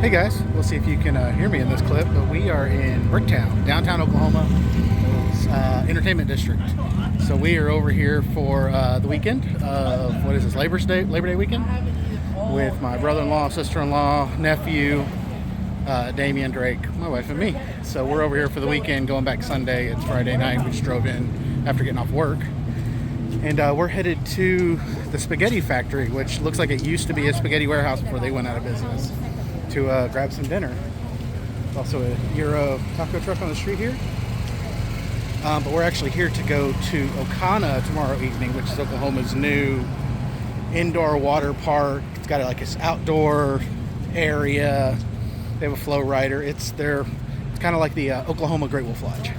Hey guys, we'll see if you can hear me in this clip, but we are in Bricktown, downtown Oklahoma, entertainment district. So we are over here for the weekend of, what is this, Labor Day weekend? With my brother-in-law, sister-in-law, nephew, Damian, Drake, my wife, and me. So we're over here for the weekend, going back Sunday. It's Friday night. We just drove in after getting off work. And we're headed to the spaghetti factory, which looks like it used to be a spaghetti warehouse before they went out of business, to grab some dinner. Also a Euro taco truck on the street here. But we're actually here to go to Okana tomorrow evening, which is Oklahoma's new indoor water park. It's got like this outdoor area. They have a flow rider. It's kind of like the Oklahoma Great Wolf Lodge.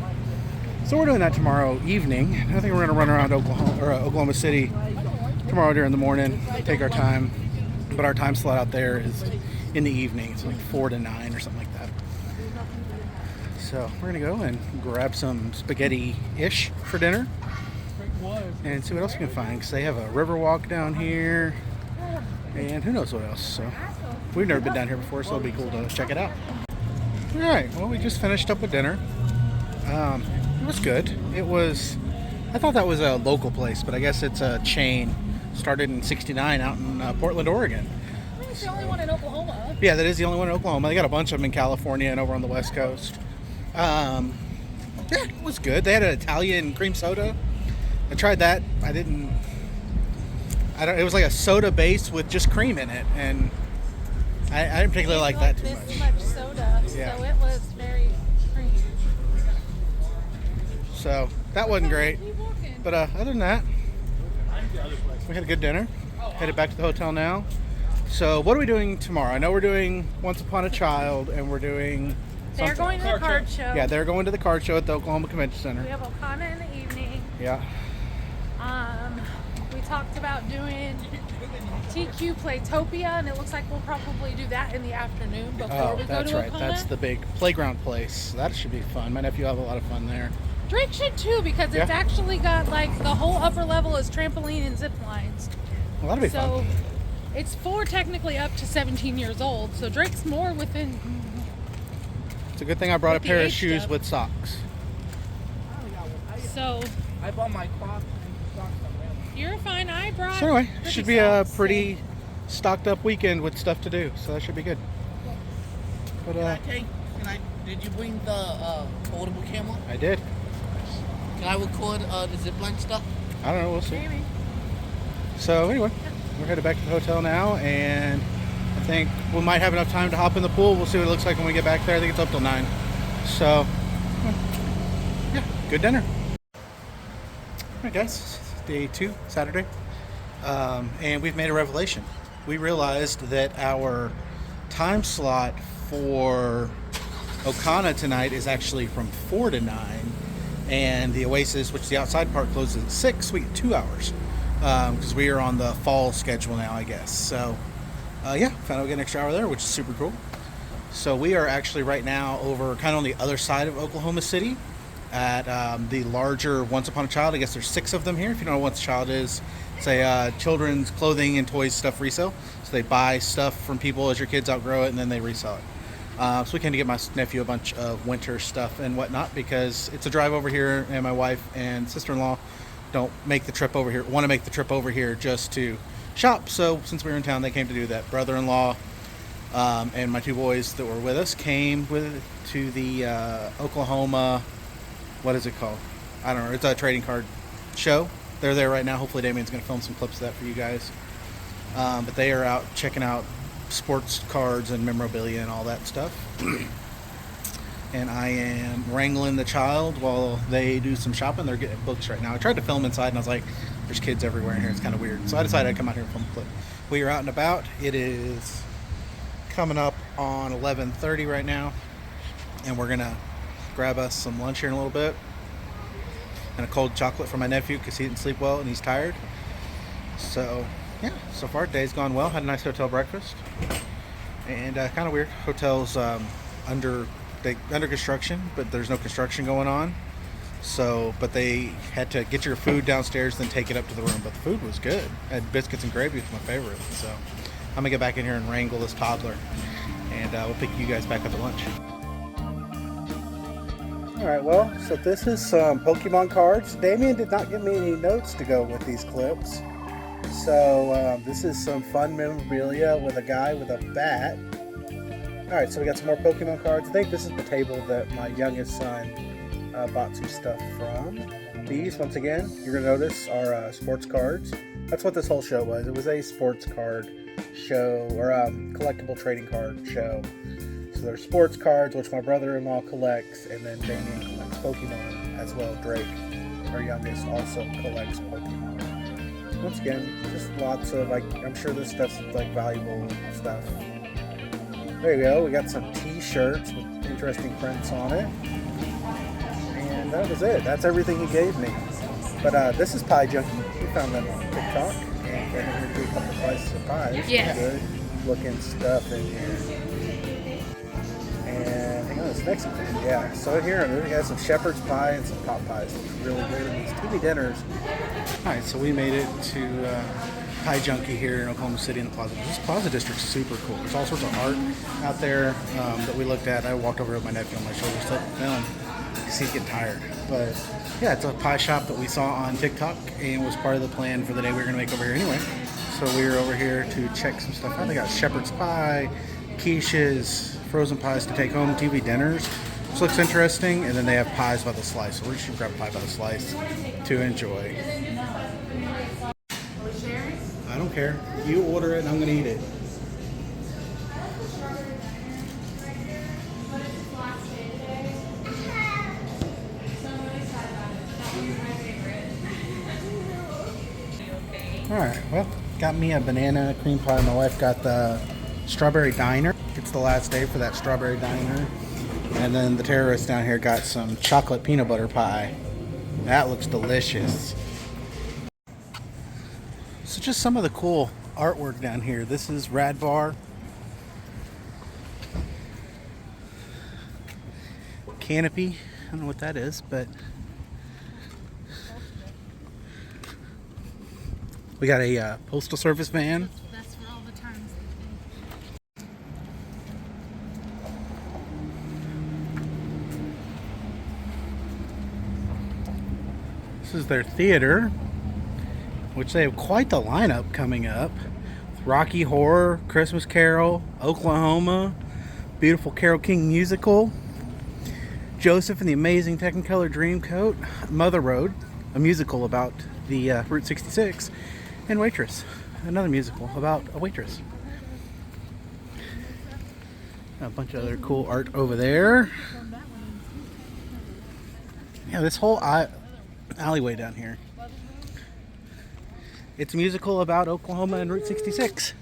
So we're doing that tomorrow evening. I think we're going to run around Oklahoma City tomorrow during the morning, take our time. But our time slot out there is in the evening. It's like 4 to 9 or something like that. So we're going to go and grab some spaghetti-ish for dinner and see what else we can find, because they have a river walk down here and who knows what else. So we've never been down here before, so it'll be cool to check it out. All right, well, we just finished up with dinner. It was good. I thought that was a local place, but I guess it's a chain. Started in '69 out in Portland, Oregon. It's the only one in Oklahoma. Yeah, that is the only one in Oklahoma. They got a bunch of them in California and over on the West Coast. Yeah, it was good. They had an Italian cream soda. I tried that. It was like a soda base with just cream in it, and I didn't particularly like that too much. This much soda, Yeah. so it was very creamy. So that wasn't great. But other than that, we had a good dinner. Headed back to the hotel now. So what are we doing tomorrow? I know we're doing Once Upon a Child, and we're doing... They're going to the card show. Yeah, they're going to the card show at the Oklahoma Convention Center. We have Okana in the evening. Yeah. We talked about doing TQ Playtopia, and it looks like we'll probably do that in the afternoon before we go that's to right. Okana. That's the big playground place. That should be fun. My nephew will have a lot of fun there. Drake should too, because it's actually got like the whole upper level is trampoline and zip lines. Well, that'll be fun. So it's for technically up to 17 years old. So Drake's more within. It's a good thing I brought a With the pair of age shoes step. with socks. So I bought my Crocs and socks on you're fine. I brought. So anyway, it Rippy should be a socks pretty stocked up weekend with stuff to do. So that should be good. But Did you bring the foldable camera? I did. Can I record the zipline stuff? I don't know. We'll see. Maybe. So anyway, we're headed back to the hotel now, and I think we might have enough time to hop in the pool. We'll see what it looks like when we get back there. I think it's up till 9. So yeah, good dinner. All right, guys, day 2, Saturday, and we've made a revelation. We realized that our time slot for Okana tonight is actually from 4 to 9, and the Oasis, which is the outside part, closes at 6. We get 2 hours because we are on the fall schedule now, I guess. So yeah, found out we get an extra hour there, which is super cool. So we are actually right now over kind of on the other side of Oklahoma City at the larger Once Upon a Child. I guess there's 6 of them here. If you don't know what Once a Child is, it's a children's clothing and toys stuff resale. So they buy stuff from people as your kids outgrow it, and then they resell it. So we came to get my nephew a bunch of winter stuff and whatnot, because it's a drive over here, and my wife and sister-in-law want to make the trip over here just to shop. So since we were in town, they came to do that. Brother-in-law and my 2 boys that were with us came to the Oklahoma, what is it called? I don't know. It's a trading card show. They're there right now. Hopefully Damien's going to film some clips of that for you guys. But they are out checking out sports cards and memorabilia and all that stuff. And I am wrangling the child while they do some shopping. They're getting books right now. I tried to film inside, and I was like, there's kids everywhere in here. It's kind of weird. So I decided I'd come out here and film a clip. We are out and about. It is coming up on 11:30 right now, and we're going to grab us some lunch here in a little bit, and a cold chocolate for my nephew because he didn't sleep well and he's tired. So yeah, so far day's gone well. Had a nice hotel breakfast, and kind of weird. Hotel's under construction, but there's no construction going on. So, but they had to get your food downstairs, then take it up to the room. But the food was good. I had biscuits and gravy, was my favorite. So I'm gonna get back in here and wrangle this toddler. and we'll pick you guys back up at lunch. Alright, well, so this is some Pokemon cards. Damien did not give me any notes to go with these clips. So this is some fun memorabilia with a guy with a bat. Alright, so we got some more Pokemon cards. I think this is the table that my youngest son bought some stuff from. These, once again, you're going to notice are sports cards. That's what this whole show was. It was a sports card show, or collectible trading card show. So there's sports cards, which my brother-in-law collects, and then Damien collects Pokemon as well. Drake, our youngest, also collects Pokemon. Once again, just lots of, like, I'm sure this stuff's like valuable stuff. There you go. We got some t-shirts with interesting prints on it. And that was it. That's everything he gave me. But this is Pie Junkie. We found them on TikTok. And we're going to do a couple slices of pies. Yes. Good looking stuff in here. And hang on, this next one. Yeah. So here, we got some shepherd's pie and some pot pies. It's really good. And these TV dinners. Alright, so we made it to Pie Junkie here in Oklahoma City in the Plaza. This Plaza District's super cool. There's all sorts of art out there that we looked at. I walked over with my nephew on my shoulder to film because he's getting tired. But yeah, it's a pie shop that we saw on TikTok and was part of the plan for the day we were going to make over here anyway. So we were over here to check some stuff out. They got shepherd's pie, quiches, frozen pies to take home, TV dinners. This looks interesting. And then they have pies by the slice. So we're just going to grab a pie by the slice to enjoy. I don't care. You order it and I'm going to eat it. Alright, well, got me a banana cream pie. My wife got the strawberry diner. It's the last day for that strawberry diner. And then the terrorists down here got some chocolate peanut butter pie. That looks delicious. So just some of the cool artwork down here. This is Rad Bar. Canopy. I don't know what that is, but we got a postal service van. That's for all the times. This is their theater, which they have quite the lineup coming up. Rocky Horror, Christmas Carol, Oklahoma, Beautiful Carol King musical, Joseph and the Amazing Technicolor Dreamcoat, Mother Road, a musical about the Route 66, and Waitress, another musical about a waitress. A bunch of other cool art over there. Yeah, this whole alleyway down here. It's a musical about Oklahoma and Route 66.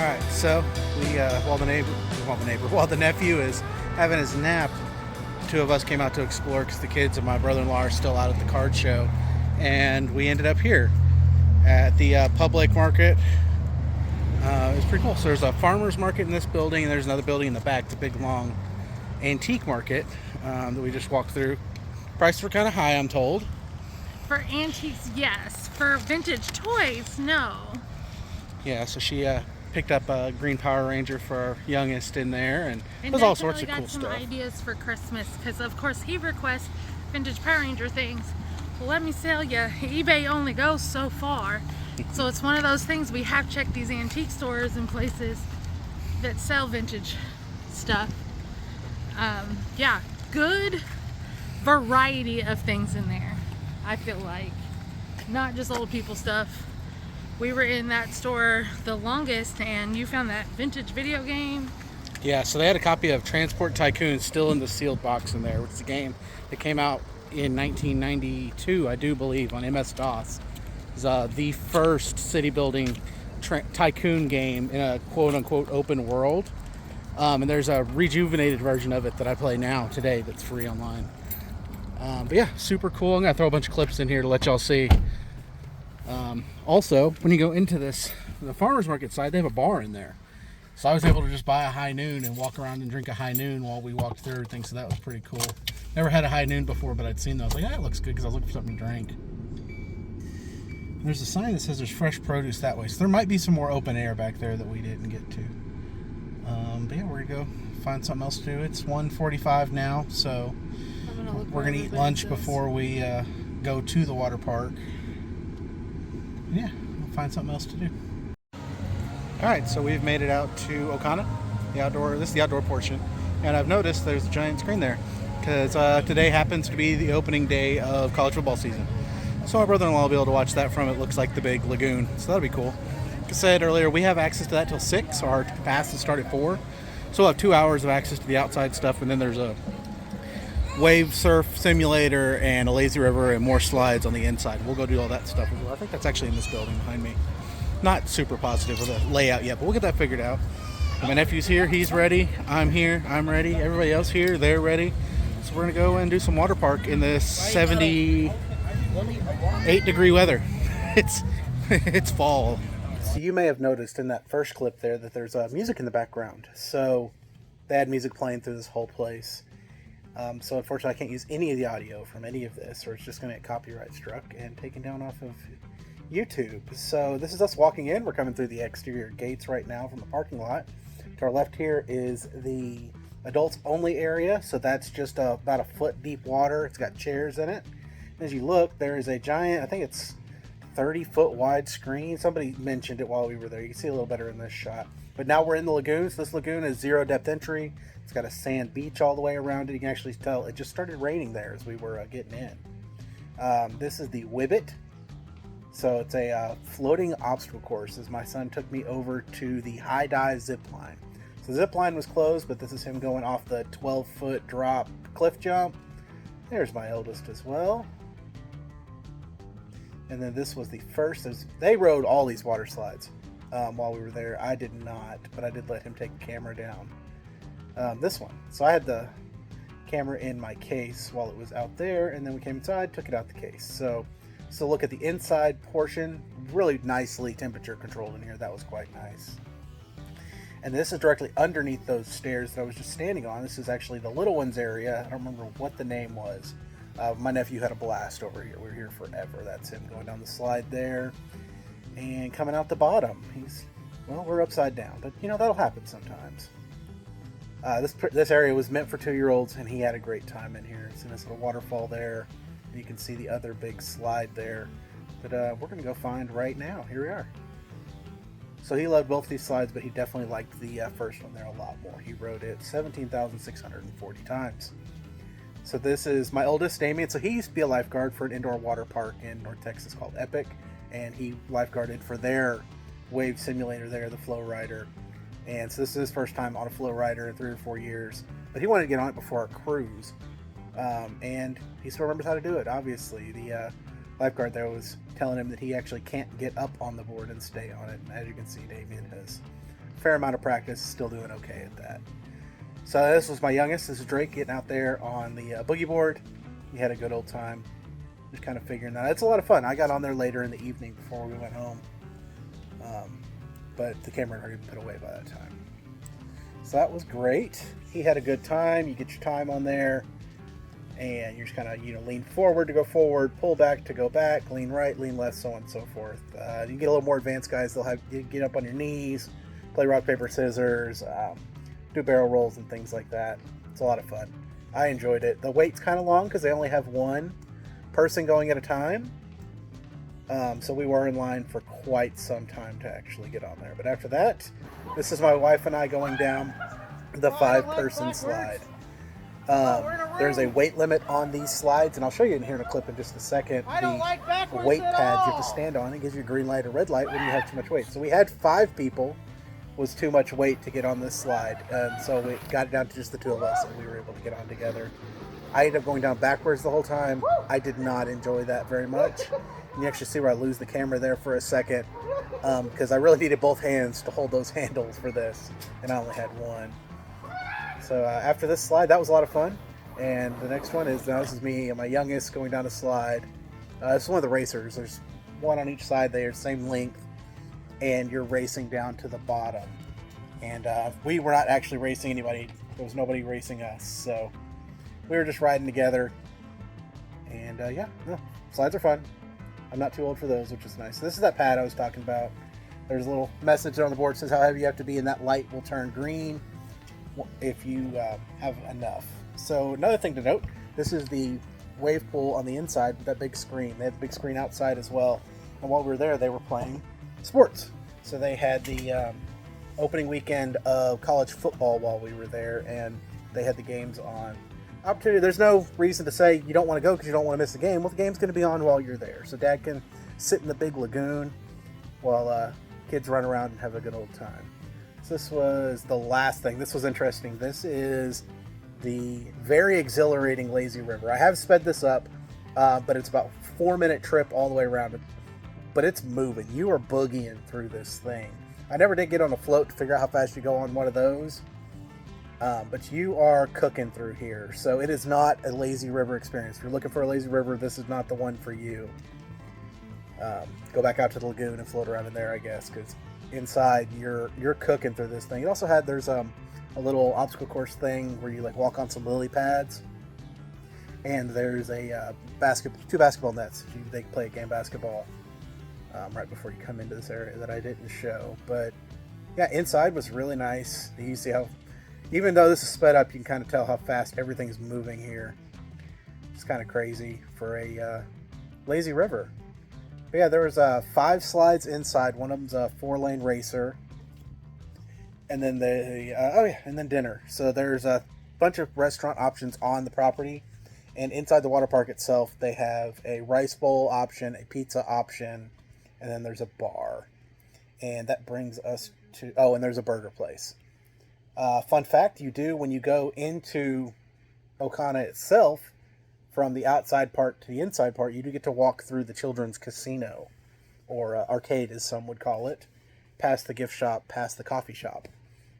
right, so we while the nephew is having his nap, two of us came out to explore because the kids and my brother-in-law are still out at the card show, and we ended up here at the public market. It's pretty cool. So there's a farmer's market in this building, and there's another building in the back, the big long antique market that we just walked through. Prices were kind of high, I'm told. For antiques, yes. For vintage toys, no. Yeah, so she picked up a green Power Ranger for our youngest in there, and there's all sorts of cool stuff. got some ideas for Christmas, because of course he requests vintage Power Ranger things. Well, let me tell you, eBay only goes so far. So it's one of those things, we have checked these antique stores and places that sell vintage stuff. Yeah, good variety of things in there, I feel like. Not just old people stuff. We were in that store the longest, and you found that vintage video game. Yeah, so they had a copy of Transport Tycoon still in the sealed box in there, which is a game that came out in 1992, I do believe, on MS-DOS. It was the first city building tycoon game in a quote-unquote open world. And there's a rejuvenated version of it that I play now today that's free online. But yeah, super cool. I'm going to throw a bunch of clips in here to let y'all see. Also, when you go into the farmer's market side, they have a bar in there. So I was able to just buy a high noon and walk around and drink a high noon while we walked through everything. So that was pretty cool. Never had a high noon before, but I'd seen those. Like, that looks good, because I was looking for something to drink. And there's a sign that says there's fresh produce that way. So there might be some more open air back there that we didn't get to. But yeah, we're going to go find something else to do. It's 1:45 now, so we're going to eat lunch before we go to the water park. And yeah, we'll find something else to do. All right, so we've made it out to Okana, this is the outdoor portion. And I've noticed there's a giant screen there, because today happens to be the opening day of college football season. So my brother-in-law will be able to watch that from it. Looks like the big lagoon, so that'll be cool. Like I said earlier, we have access to that till 6, so our passes start at 4. So we'll have 2 hours of access to the outside stuff, and then there's a wave surf simulator and a lazy river and more slides on the inside. We'll go do all that stuff as well. I think that's actually in this building behind me. Not super positive with the layout yet, but we'll get that figured out. My nephew's here, he's ready. I'm here, I'm ready. Everybody else here, they're ready. So we're gonna go and do some water park in this 78-degree weather. It's fall. So you may have noticed in that first clip there that there's music in the background. So they had music playing through this whole place. So unfortunately I can't use any of the audio from any of this, or it's just gonna get copyright struck and taken down off of YouTube. So this is us walking in. We're coming through the exterior gates right now from the parking lot. To our left here is the adults only area, so that's just about a foot deep water. It's got chairs in it. And as you look, there is a giant, I think it's 30-foot wide screen. Somebody mentioned it while we were there. You can see a little better in this shot. But now we're in the lagoon. So this lagoon is 0 depth entry. It's got a sand beach all the way around it. You can actually tell it just started raining there as we were getting in. This is the Wibbit. So it's a floating obstacle course, as my son took me over to the high dive zip line. So the zip line was closed, but this is him going off the 12-foot drop cliff jump. There's my eldest as well. And then this was the first. They rode all these water slides while we were there. I did not, but I did let him take the camera down. This one. So I had the camera in my case while it was out there, and then we came inside, took it out the case. So look at the inside portion, really nicely temperature controlled in here. That was quite nice. And this is directly underneath those stairs that I was just standing on. This is actually the little ones area. I don't remember what the name was. My nephew had a blast over here. We were here forever. That's him going down the slide there and coming out the bottom. Well, we're upside down, but you know, that'll happen sometimes. This area was meant for 2-year-olds, and he had a great time in here. It's a nice little waterfall there. You can see the other big slide there. But we're going to go find right now. Here we are. So he loved both these slides, but he definitely liked the first one there a lot more. He rode it 17,640 times. So this is my oldest, Damien. So he used to be a lifeguard for an indoor water park in North Texas called Epic. And he lifeguarded for their wave simulator there, the Flow Rider. And so this is his first time on a Flow Rider in 3 or 4 years. But he wanted to get on it before our cruise. And he still remembers how to do it, obviously. The lifeguard there was telling him that he actually can't get up on the board and stay on it. And as you can see, Damien has fair amount of practice, still doing okay at that. So this was my youngest. This is Drake getting out there on the boogie board. We had a good old time, just kind of figuring that out. It's a lot of fun. I got on there later in the evening before we went home, but the camera had already been put away by that time. So that was great. He had a good time. You get your time on there, and you're just kind of, lean forward to go forward, pull back to go back, lean right, lean left, so on and so forth. You get a little more advanced guys. They'll have you get up on your knees, play rock, paper, scissors, do barrel rolls and things like that. It's a lot of fun. I enjoyed it. The wait's kind of long because they only have one person going at a time. So we were in line for quite some time to actually get on there. But after that, this is my wife and I going down the 5-person slide. There's a weight limit on these slides, and I'll show you in here in a clip in just a second. The weight pad you have to stand on. It gives you a green light or red light when you have too much weight. So we had 5 people. Was too much weight to get on this slide, and so we got it down to just the 2 of us, and we were able to get on together. I ended up going down backwards the whole time. I did not enjoy that very much. And you actually see where I lose the camera there for a second, because I really needed both hands to hold those handles for this, and I only had one. So after this slide, that was a lot of fun. And the next one is, now this is me and my youngest going down a slide. It's one of the racers. There's one on each side. They are same length, and you're racing down to the bottom. And we were not actually racing anybody. There was nobody racing us. So we were just riding together. And yeah, no, slides are fun. I'm not too old for those, which is nice. This is that pad I was talking about. There's a little message on the board that says how heavy you have to be, and that light will turn green if you have enough. So another thing to note, this is the wave pool on the inside with that big screen. They had the big screen outside as well. And while we were there, they were playing sports. So they had the opening weekend of college football while we were there, and they had the games on. Opportunity. There's no reason to say you don't want to go because you don't want to miss the game. Well, the game's going to be on while you're there, so Dad can sit in the big lagoon while kids run around and have a good old time. So this was the last thing. This was interesting. This is the very exhilarating Lazy River. I have sped this up, but it's about a 4-minute trip all the way around it. But it's moving. You are boogieing through this thing. I never did get on a float to figure out how fast you go on one of those. But you are cooking through here. So it is not a lazy river experience. If you're looking for a lazy river, this is not the one for you. Go back out to the lagoon and float around in there, I guess, because inside you're cooking through this thing. It also had, there's a little obstacle course thing where you like walk on some lily pads. And there's a two basketball nets. They play a game basketball right before you come into this area that I didn't show. But yeah, inside was really nice. You see how, even though this is sped up, you can kind of tell how fast everything's moving here. It's kind of crazy for a lazy river. But yeah, there was 5 slides inside. One of them's a 4-lane racer. And then and then dinner. So there's a bunch of restaurant options on the property. And inside the water park itself, they have a rice bowl option, a pizza option, and then there's a bar. And that brings us to, and there's a burger place. Fun fact, you do, when you go into Okana itself, from the outside part to the inside part, you do get to walk through the children's casino, or arcade as some would call it, past the gift shop, past the coffee shop.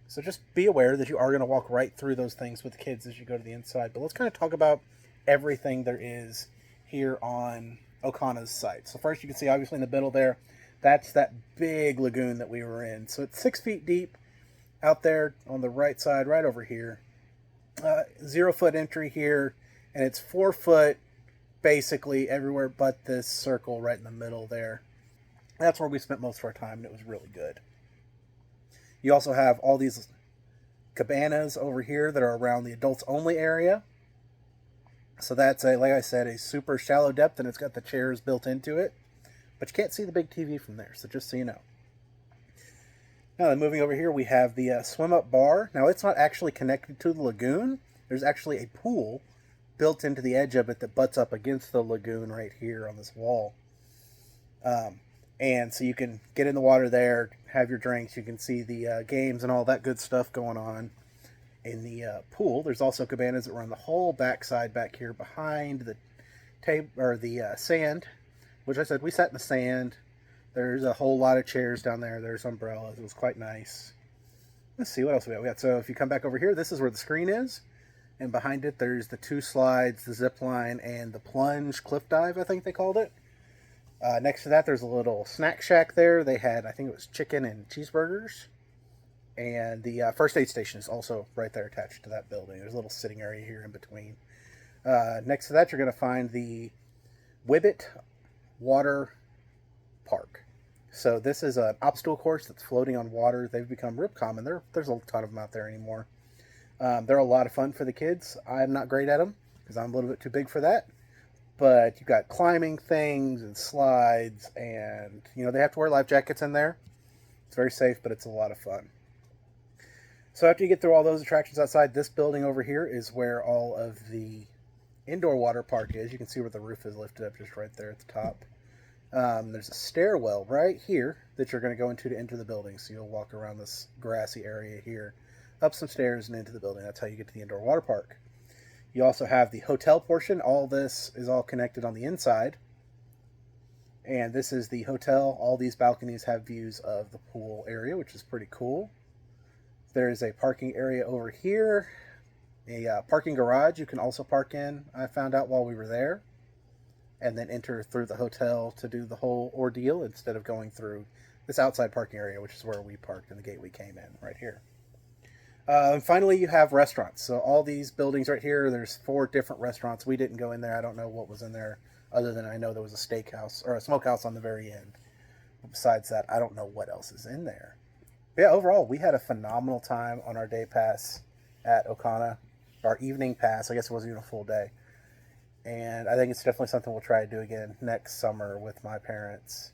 So just be aware that you are going to walk right through those things with the kids as you go to the inside. But let's kind of talk about everything there is here on Okana's site. So first, you can see obviously in the middle there, that's that big lagoon that we were in. So it's 6 feet deep out there on the right side, right over here. 0 foot entry here, and it's 4 foot basically everywhere but this circle right in the middle there. That's where we spent most of our time, and it was really good. You also have all these cabanas over here that are around the adults only area. So that's like I said, a super shallow depth, and it's got the chairs built into it. But you can't see the big TV from there, so just so you know. Now, then moving over here, we have the swim-up bar. Now, it's not actually connected to the lagoon. There's actually a pool built into the edge of it that butts up against the lagoon right here on this wall. And so you can get in the water there, have your drinks. You can see the games and all that good stuff going on in the pool. There's also cabanas that run the whole backside back here behind the table or the sand, which I said we sat in the sand. There's a whole lot of chairs down there. There's umbrellas. It was quite nice. let's see what else we got. So if you come back over here, this is where the screen is. And behind it, there's the 2 slides, the zip line, and the plunge cliff dive, I think they called it. Next to that, there's a little snack shack there. They had, I think it was chicken and cheeseburgers. And the first aid station is also right there attached to that building. There's a little sitting area here in between. Next to that, you're going to find the Wibbit Water Park. So this is an obstacle course that's floating on water. They've become real common. There's a ton of them out there anymore. They're a lot of fun for the kids. I'm not great at them because I'm a little bit too big for that. But you've got climbing things and slides, and they have to wear life jackets in there. It's very safe, but it's a lot of fun. So after you get through all those attractions outside, this building over here is where all of the indoor water park is. You can see where the roof is lifted up just right there at the top. There's a stairwell right here that you're going to go into to enter the building. So you'll walk around this grassy area here, up some stairs and into the building. That's how you get to the indoor water park. You also have the hotel portion. All this is all connected on the inside. And this is the hotel. All these balconies have views of the pool area, which is pretty cool. There is a parking area over here. A parking garage you can also park in, I found out while we were there. And then enter through the hotel to do the whole ordeal instead of going through this outside parking area, which is where we parked and the gate we came in, right here. And finally, you have restaurants. So all these buildings right here, there's 4 different restaurants. We didn't go in there. I don't know what was in there, other than I know there was a steakhouse or a smokehouse on the very end. But besides that, I don't know what else is in there. But yeah, overall, we had a phenomenal time on our day pass at Okana. Our evening pass. I guess it wasn't even a full day. And I think it's definitely something we'll try to do again next summer with my parents.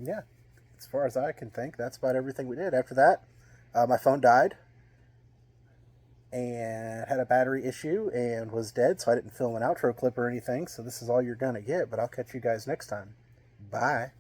Yeah, as far as I can think, that's about everything we did. After that, my phone died and had a battery issue and was dead, so I didn't film an outro clip or anything. So this is all you're going to get, but I'll catch you guys next time. Bye.